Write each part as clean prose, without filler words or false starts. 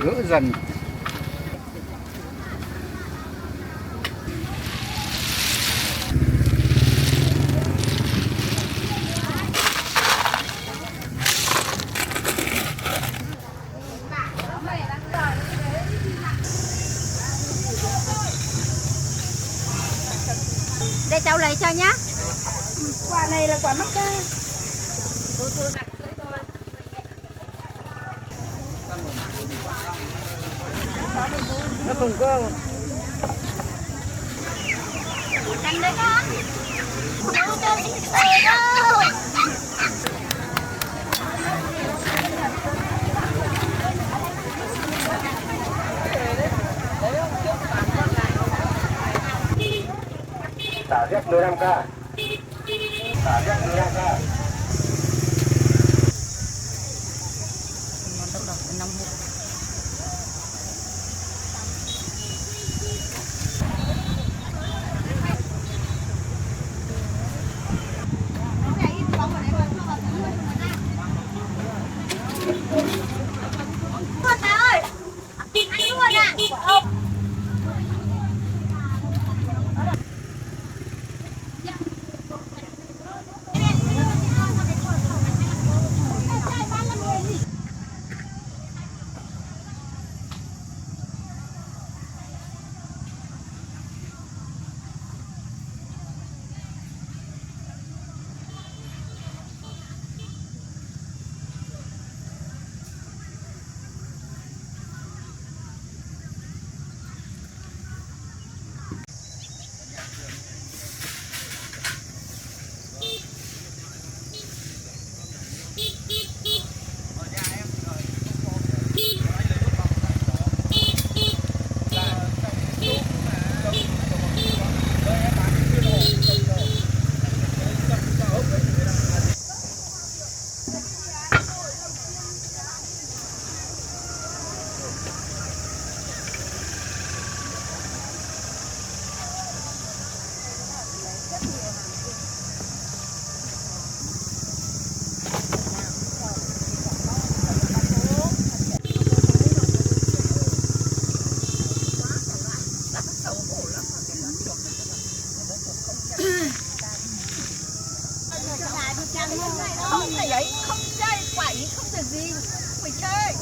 gỡ dần. Để cháu lấy cho nhá. Quả này là quả mắc ca. Nó không có. Cắn đấy con. Xả rét 15k. Xả rét 15k. Không phải ấy, không chơi quậy, không được gì, không phải chơi.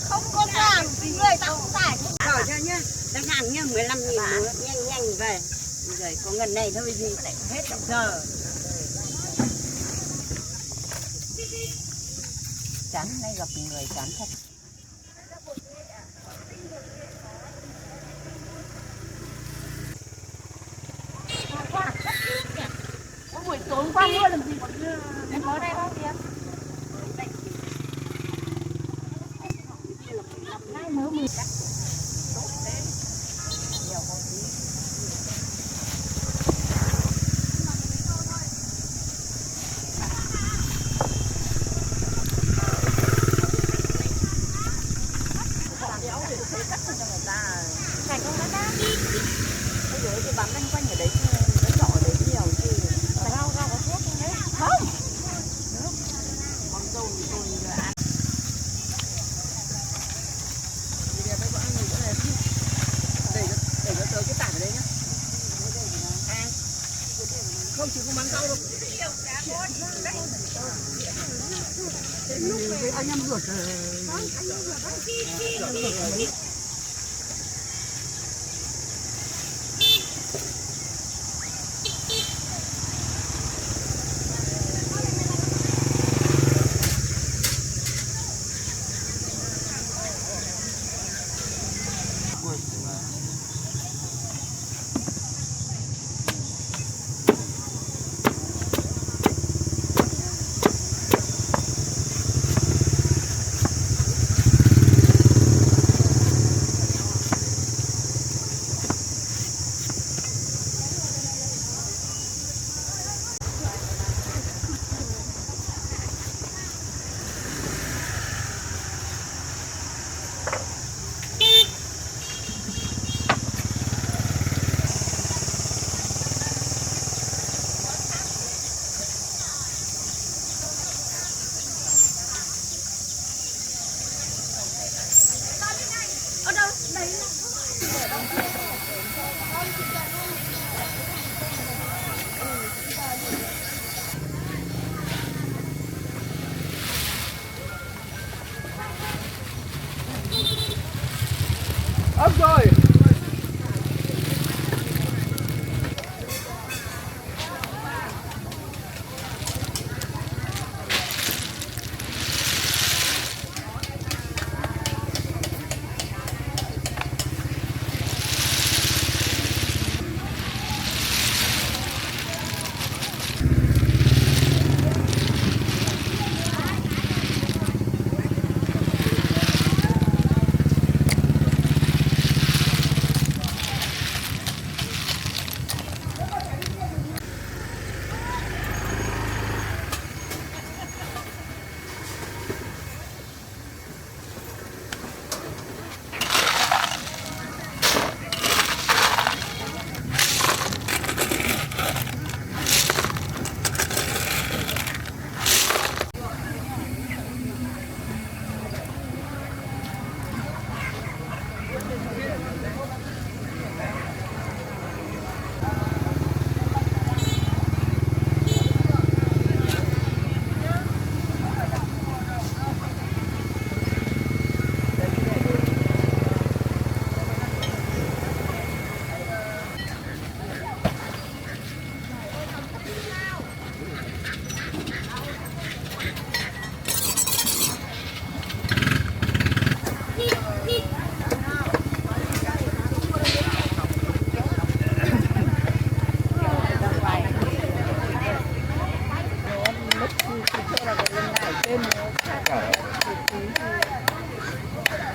Không có làm, người ta không giải. Hỏi cho nhá, đang hàng nhá, 15.000 nữa, nhanh nhanh về. Rồi có ngần này thôi gì, hết trong giờ. Chán, nay gặp người chán thật. Buổi tối qua mưa làm gì mà em có đây không kìa? Nay mới 10 cắt. Này không đã. Bây giờ cái bán quanh ở đấy, nó trọ ở đấy nhiều chứ. Rau có thuốc không đấy? Không. Con dâu thì tôi ăn. Đi đẹp đấy, bọn anh người chỗ này để cho tớ cái tảng ở đấy nhá. Không, chỉ có bán rau đâu. Lúc anh em ruột rồi.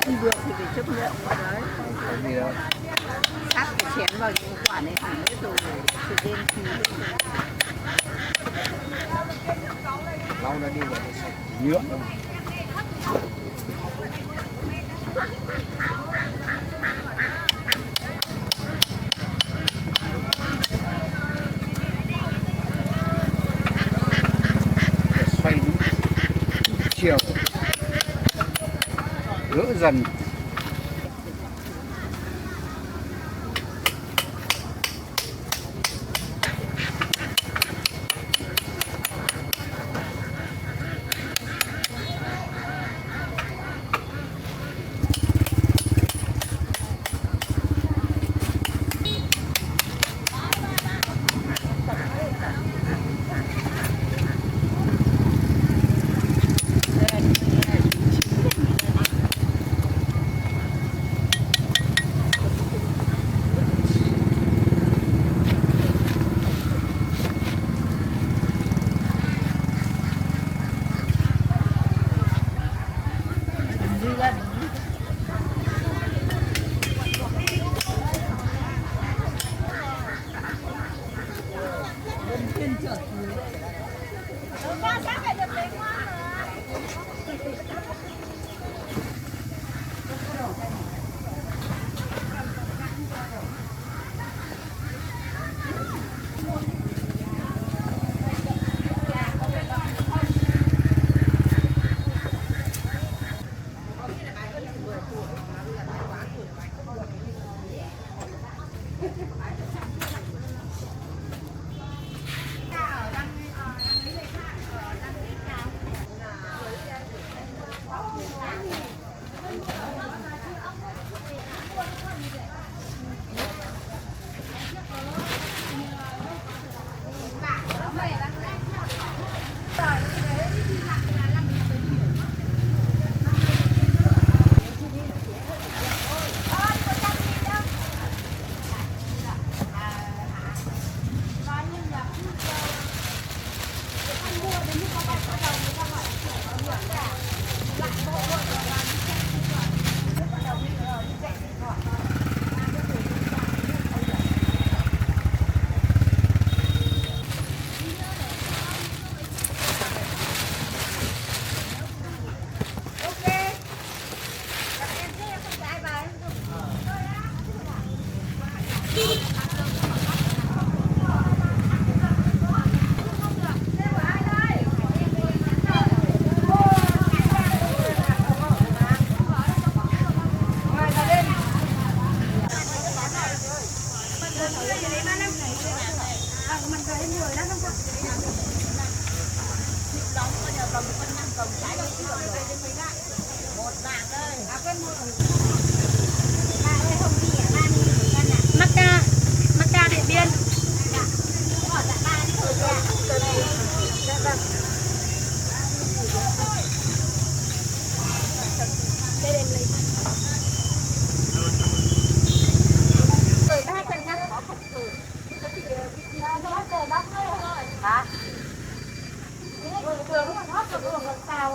Không được thì phải chấp nhận đấy. Gì đâu. Sắp phải chén vào những quả này thì hết rồi, thì đen thì hết rồi. Lau nó đi rồi nó sạch nhựa. Xoay đúng chiều gỡ dần.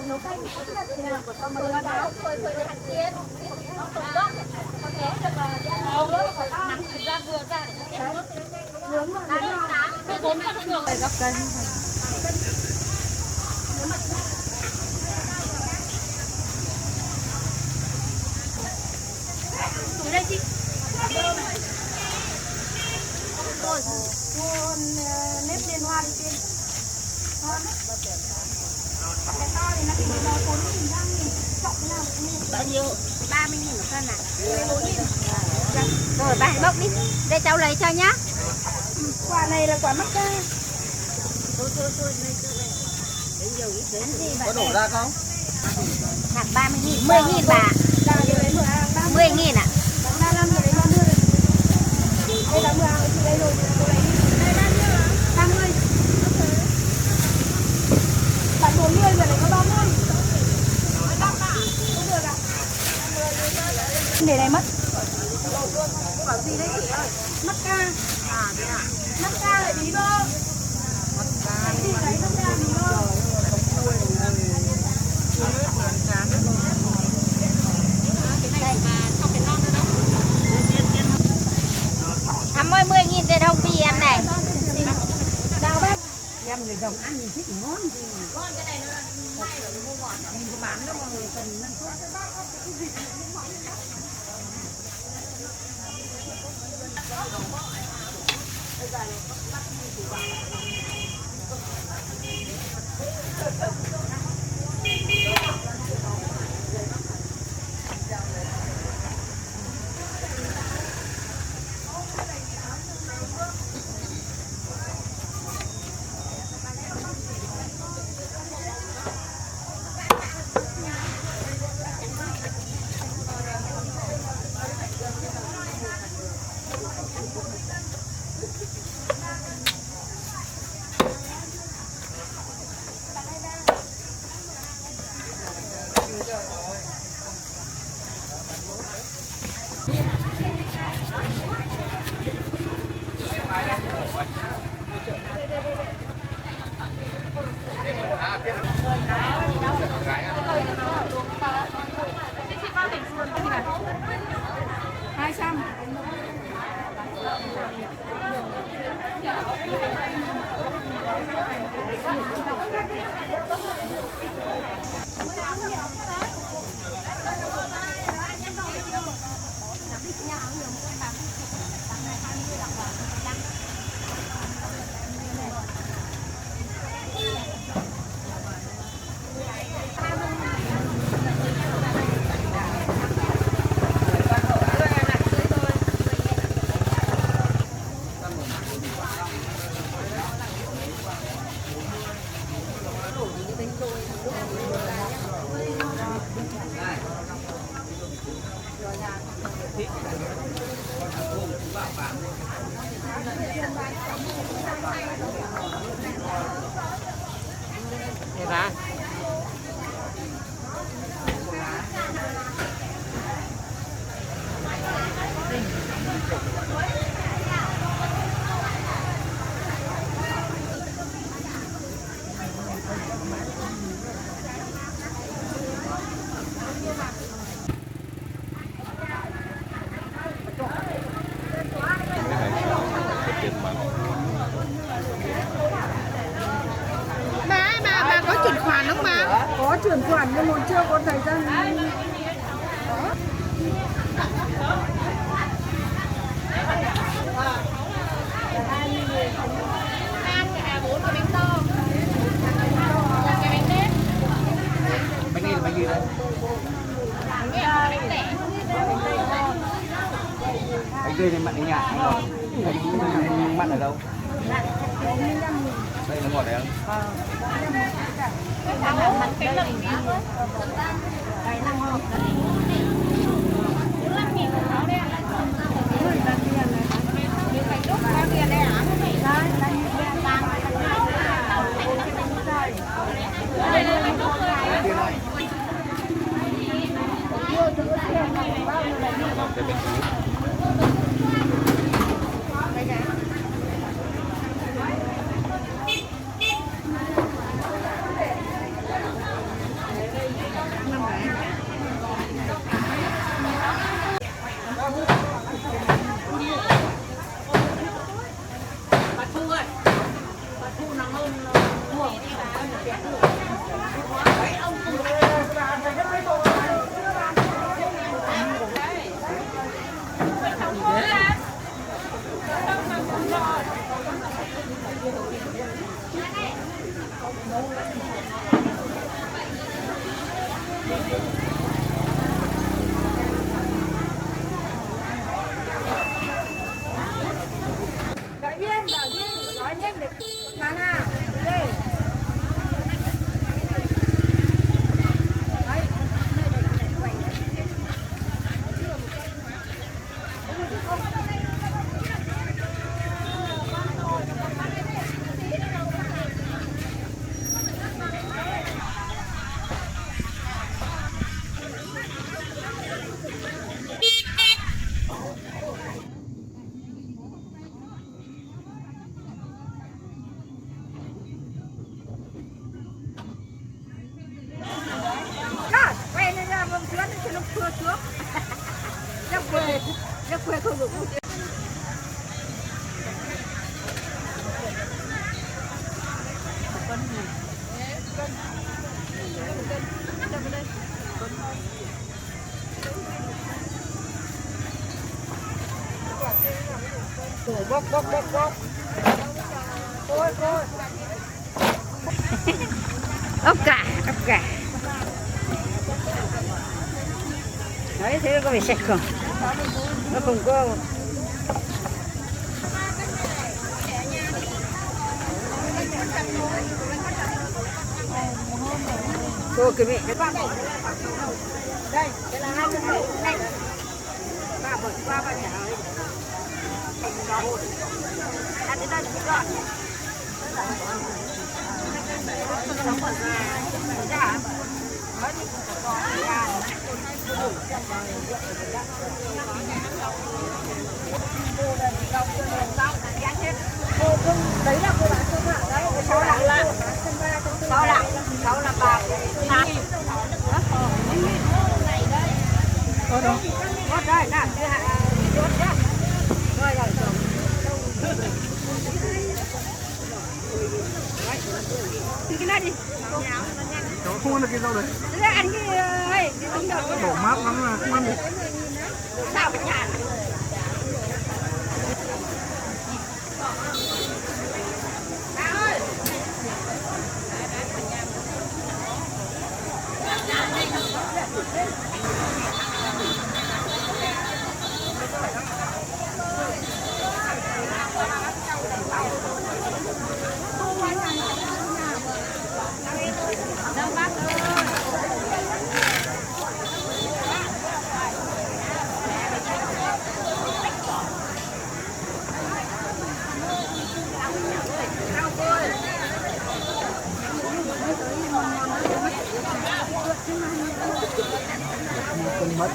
nấu canh thì là của con mưa báo khơi khơi hạt tiên nó tụt gốc có thế được là phải nắng thì ra vừa ra để nướng mà cái vốn nó không được phải gấp canh từ đây chị rồi nếp liên hoa đi tiên ngon cái to thì nó chỉ nó 40.000 răng thì chọn thế nào bao nhiêu 30.000 một cân à? 14.000 Rồi bà hãy bốc đi để cháu lấy cho nhá. quả này là quả mắc ca Thôi lấy nhiều ít đến gì Có đổ ra không? hạt 30.000 10.000 bà. là điều đấy 10.000 ạ. Bán 35 thì đấy 30 đây là 10 hàng chị đây rồi cô lấy đây bao nhiêu ạ? 30 bạn 40 rồi đấy có 30 không được ạ để này mất bảo gì đấy chị ơi mất ca mất ca lại bí bơ cái gì đấy mất ca bí bơ Thắm ơi 10.000 tiền không đi em này. đào bếp Em người đồng ăn thì thích ngon gì. con cái này nó là may rồi mua ngọt Mình có bán đâu mà người cần năng suất. bà có chuyển khoản không bà? Có chuyển khoản nhưng mà chưa có thời gian. Bánh gì là bánh gì đấy? Bánh gì thì mặn ở nhà, ngọt. Mặn ở đâu? Đây là ngọt đấy không? bốc bốc bốc bốc. Ôi ôi. ốc cả. Đấy, thế nó có phải sạch không? Nó không có. Cô cái mẹ cái con này. Đây, cái là 27. Đây. Ba bật qua ba nhà ơi. Ăn đến đây thì gọn. Đấy là cô bán thương mại đấy. 6 là bạc. Có đâu? Ngót đây, nè, đưa hạ chốt nhá. Rồi rồi. Cái này đi. Cháu không ăn được cái rau đấy. Thế ăn cái ấy, cái tính đầu. Đổ mát lắm là không ăn được. Sao cái nhà. Con mất.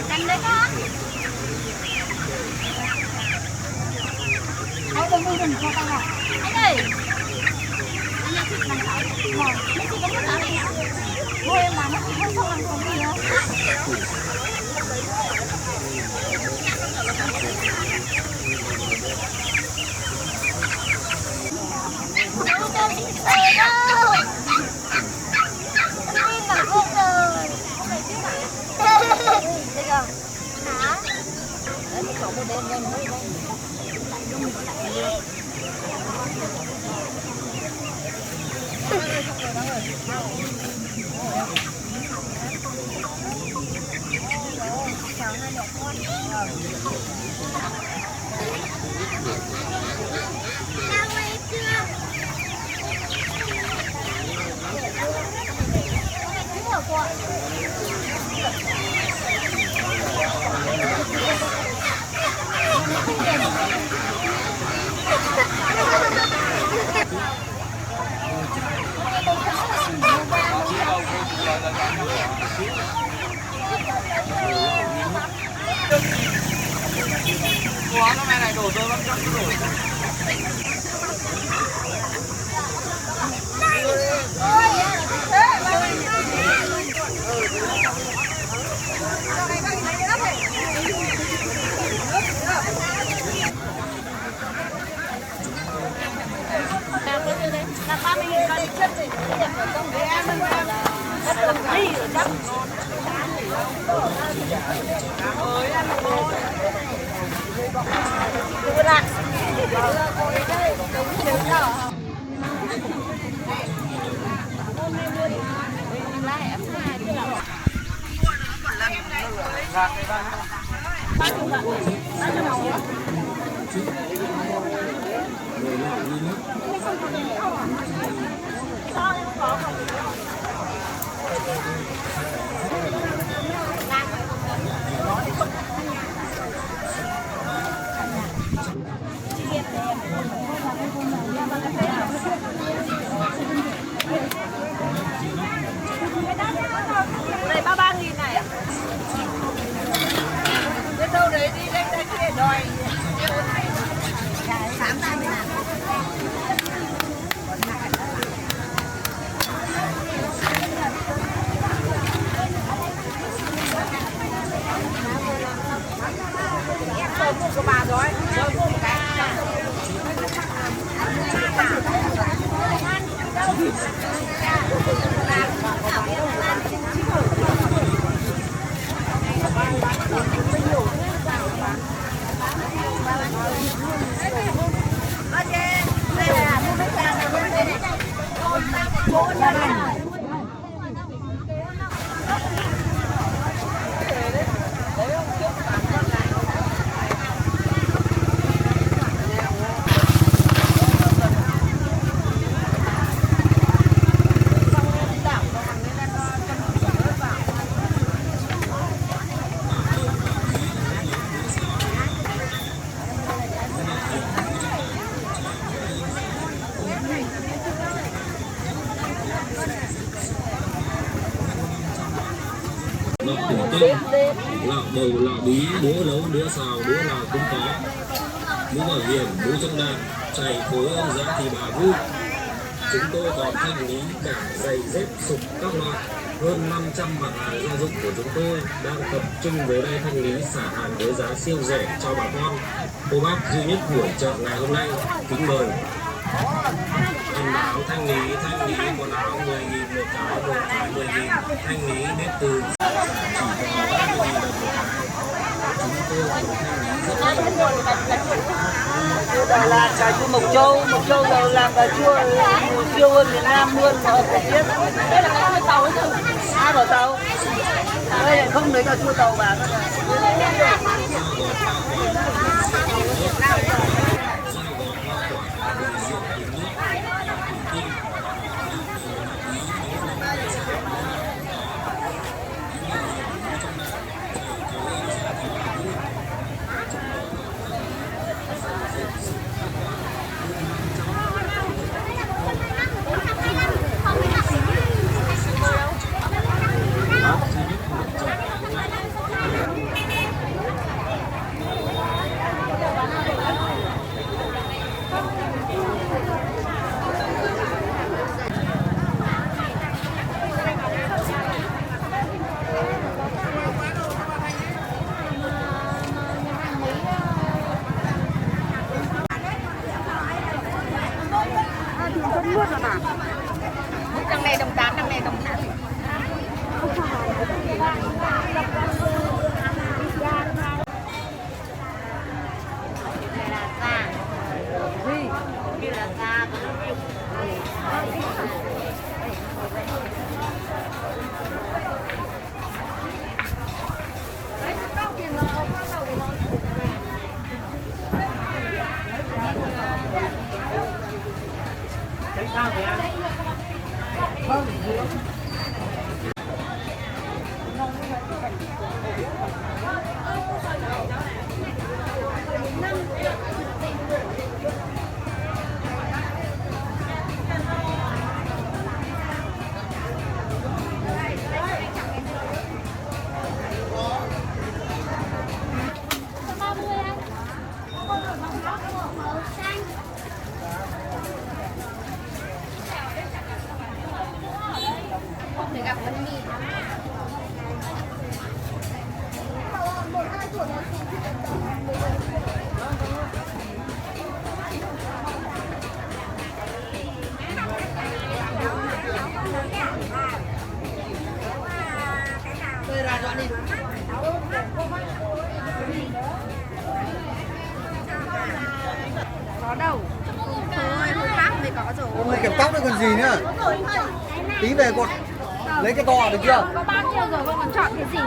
Canh đấy con. Hãy đừng đi đừng cho tao nào. Anh ơi. Anh ơi, thịt làm sao? Ngon. Mấy chị có muốn làm gì không? Thôi em làm mất không xong làm không gì đâu. Không cho chị sờ đâu. Tin là không rồi. Không phải chứ mà. Đây không? Hả? Đấy, một cậu một đen đen hơi đây. Không rồi, Ủa, cái này đổ rồi 500 cái đổ. Là 30.000 con chất thì đẹp ở trong cái ăn rất là hay ở trong. Đưa lại. Đúng rồi. Đây 33.000 này ạ. Cái đâu đấy đi lên đây kia đòi. Sáng nay mới làm. Em mua của bà rồi. Rồi mua một cái. Lọ thủy tinh, lọ bầu, lọ bí, búa nấu, búa xào, búa nào cũng có. Búa bảo hiểm, búa trong đạn, chạy khối ông giá thì bà vui. Chúng tôi còn thanh lý cả giày dép sục các loại. Hơn 500 mặt hàng gia dụng của chúng tôi đang tập trung về đây thanh lý xả hàng với giá siêu rẻ cho bà con. Cô bác duy nhất buổi chợ ngày hôm nay, kính mời. Quần áo thanh lý quần áo 10.000 một cái 10.000, thanh lý đến từ chỉ còn 30.000 đồng một cái. Chúng tôi cũng thanh lý rất Đà Lạt, cà chua Mộc Châu rồi làm cà chua siêu hơn miền Nam luôn mà không biết. Đây là cái đuôi tàu ấy chứ. Ai bảo tàu? Đây lại không lấy cà chua tàu vào. Đằng này đồng 8, đằng này đồng 8. để gặp bánh mì. Tôi ra dọn đi. Có đâu. Thôi, hôm khác mới có rồi. Ôi, kẹp tóc nữa còn gì nữa. Tí về còn lấy cái to được chưa? Có bao nhiêu rồi con còn chọn cái gì?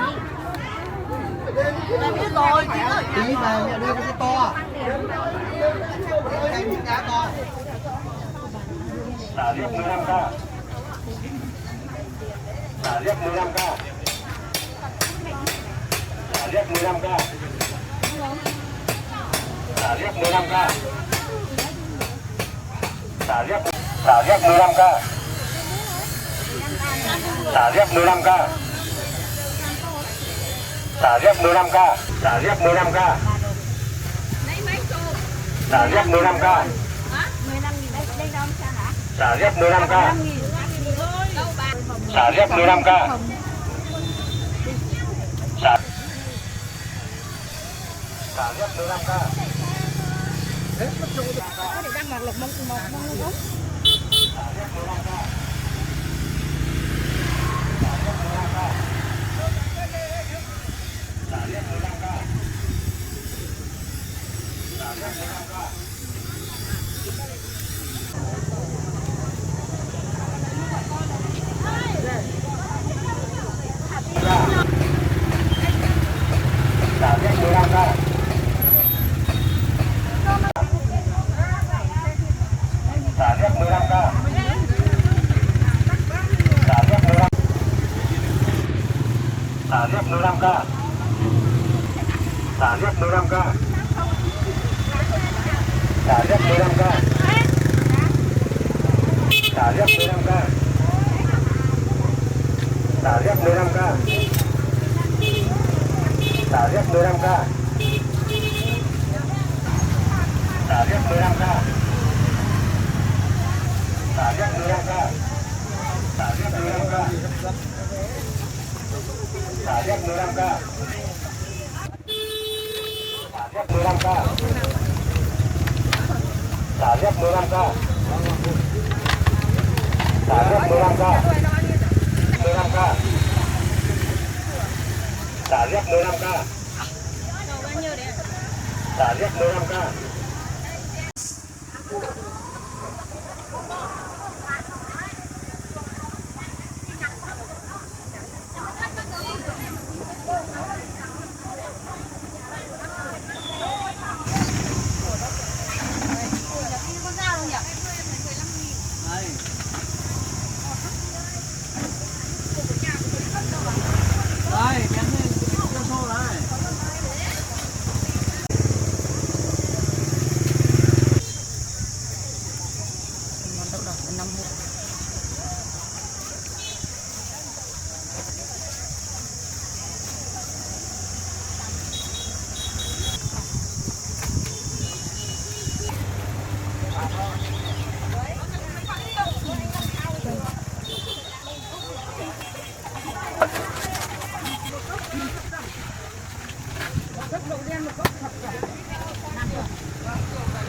Em biết rồi. Tí về đưa cái to. Đây miếng đá to. Xả liếc 15k. Xả liếc 15k. Xả liếc 15k. Xả liếc 15k. Xả liếc 15k. Xả liếc 15k. Xả liếc 15k. Xả liếc 15k. Xả liếc 15k. Xả liếc 15k. Xả liếc 15k. Xả liếc 15k. Để đang mặc lộc mông đúng. Xả liếc 15k. Xả liếc 15k. Xả liếc 15k. Xả liếc 15k. Xả liếc 15k. Xả liếc 15k. Xả liếc 15k. Xả liếc 15k. Xả liếc 15k. Xả liếc 15k. Xả liếc 15k. Xả liếc 15k. 15k. Xả liếc 15k. Xả liếc 15k.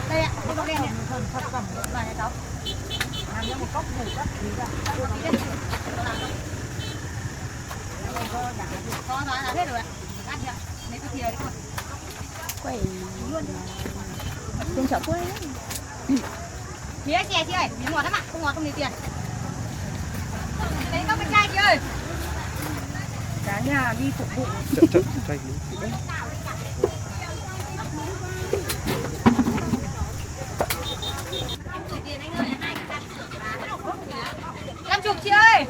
Đây ạ, cái bọc đen này. Thật phẩm vào nhà cháu. Làm cho một cốc ngủ quá. Có nói là hết rồi ạ. Ăn chưa? Lấy cái thìa đi con. Quẩy luôn. Tiền chợ quê đấy. Phía chè chị ơi, miếng ngọt lắm ạ, không ngọt không lấy tiền. Lấy các cái chai chị ơi. Cả nhà đi phục vụ. Chậm chai đấy. 50 chị ơi.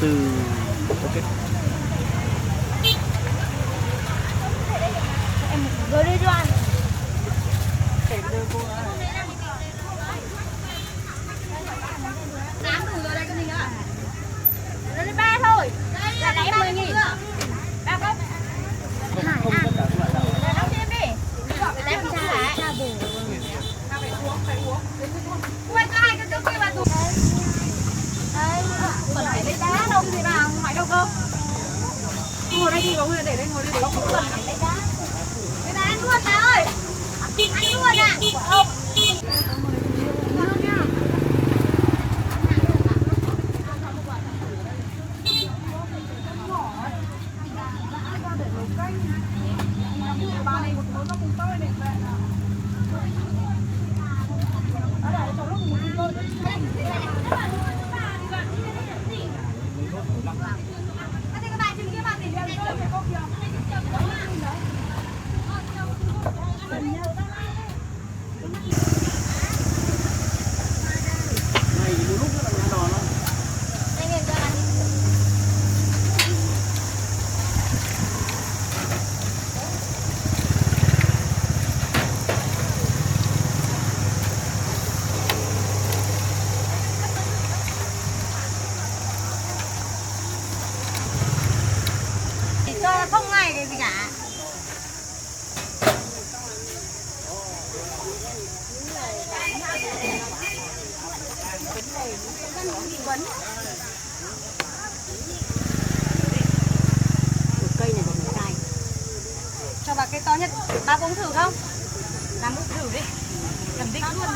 từ từ. Ok. Rồi đi cho anh. Tám đủ rồi đây cái gì nữa? Nó lên 3 thôi. Là lấy 10.000. 3 không? Hải à. Đóng thêm đi. Lấy một cái cha bù. Phải uống. Quên cho hai cái trước kia mà tụi. Đây, còn phải lấy đá đâu thì vào ngoài đâu cơ. Ngồi đây đi, có người để đây ngồi đây để không cần phải lấy đá. Cái đá ăn luôn bà ơi. Ăn luôn à. Không. Cho không ngày cái gì cả. Cây này còn dài. Cho bà cây to nhất. Bà uống thử không? Làm thử đi. Cầm đích luôn.